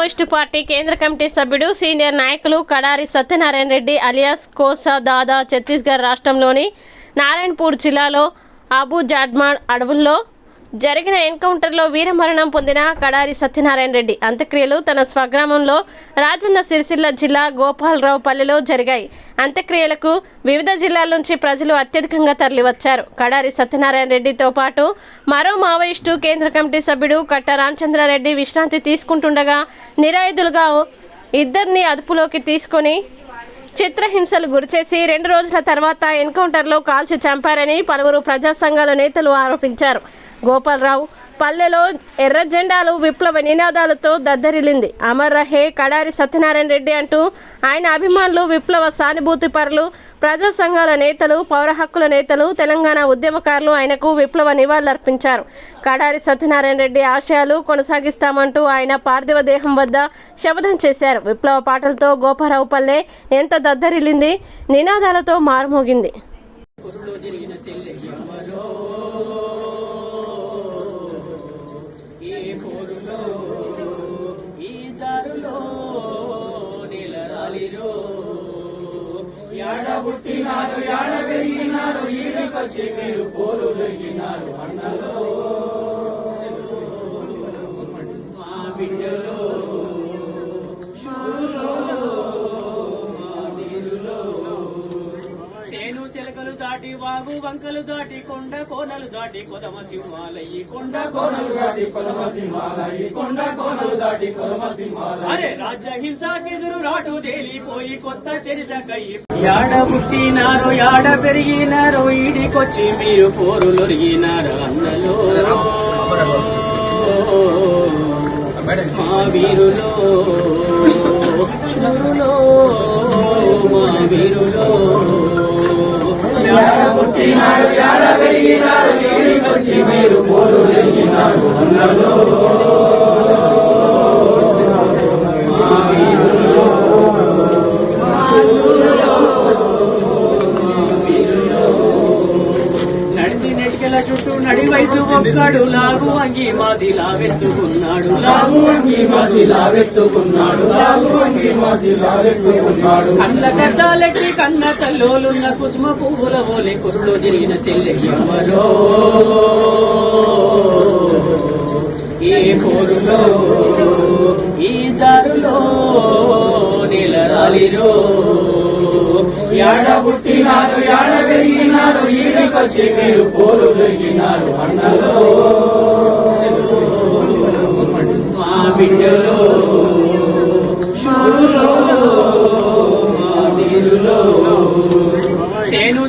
Maoist party కేంద్ర committee సభ్యుడు senior నాయకులు కడారి సత్యనారాయణ రెడ్డి అలియాస్ కోసా దాదా ఛత్తీస్గఢ్ రాష్ట్రంలోని నారాయణపూర్ జిల్లాలో అబు జాడ్మాడ్ అడవుల్లో జరిగిన ఎన్కౌంటర్లో వీరమరణం పొందిన కడారి సత్యనారాయణ రెడ్డి అంత్యక్రియలు తన స్వగ్రామంలో రాజన్న సిరిసిల్ల జిల్లా గోపాలరావు పల్లెలో జరిగాయి. అంత్యక్రియలకు వివిధ జిల్లాల నుంచి ప్రజలు అత్యధికంగా తరలివచ్చారు. కడారి సత్యనారాయణ రెడ్డితో పాటు మరో మావోయిస్టు కేంద్ర కమిటీ సభ్యుడు కట్ట రామచంద్రారెడ్డి విశ్రాంతి తీసుకుంటుండగా నిరాయుధులుగా ఇద్దరిని అదుపులోకి తీసుకొని చిత్రహింసలు గురిచేసి 2 రోజుల తర్వాత ఎన్కౌంటర్లో కాల్చి చంపారని పలువురు ప్రజా సంఘాల నేతలు ఆరోపించారు. గోపాలరావు పల్లెలో ఎర్ర జెండాలు విప్లవ నినాదాలతో దద్దరిల్లింది. అమర్ రహే కడారి సత్యనారాయణ రెడ్డి అంటూ ఆయన అభిమానులు, విప్లవ సానుభూతి పరులు, ప్రజా సంఘాల నేతలు, పౌర హక్కుల నేతలు, తెలంగాణ ఉద్యమకారులు ఆయనకు విప్లవ నివాళులర్పించారు. కడారి సత్యనారాయణ రెడ్డి ఆశయాలు కొనసాగిస్తామంటూ ఆయన పార్థివ దేహం వద్ద శపథం చేశారు. విప్లవ పాటలతో గోపాలరావు పల్లె ఎంత దద్దరిల్లింది, నినాదాలతో మారుమోగింది. పుట్టినారు యాడ పెరిగినారు ఈడకొచ్చి మీరు పోరు దొరికినారు అన్నలో మా బిడ్డలో సేను సెలకలు దాటి వాగు వంకలు దాటి కొండ కోనలు దాటి కొదమ సింహాలయ్యి కొండ కోనలు దాటి కొదమ సింహాలయ్యి కొండ కోనలు దాటి కొదమ సింహాలయ్యి అరే రాజ్య హింసకెదురు రాటు తేలిపోయి కొత్త చరితకయ్యి యాడ పుట్టినారు యాడ పెరిగినారు ఈడికొచ్చి మీరు పోరులొరిగినారు అన్నలో మా వీరులో శూరులో మా వీరులో యాడ పుట్టినారు యాడ పెరిగినారు ఈడికొచ్చి మీరు పోరులొరిగినారు అన్నలో మా వీరులో చుట్టూ నడి వయసు ఒక్కడు లాగు అంగి మాసిలా వెత్తుకున్నాడు లాగు అంగి మాసిలా వెత్తుకున్నాడు లాగు అంగి మాసిలా వెత్తుకున్నాడు కళ్ళ కట్టాలెట్టి కన్న తల్లోలున్న కుసుమ పువ్వుల ఓలే కురులో తిరిగిన చెల్లెమ్మలో ఏ పోరులో ఈ దారులో నిలరాలిరో యాడ పుట్టినారు యాడ పెరిగినారు ఈడకొచ్చి మీరు పోరు దొరికినారు అన్నలో మా బిడ్డలో శూరులో మా నీరులో సేను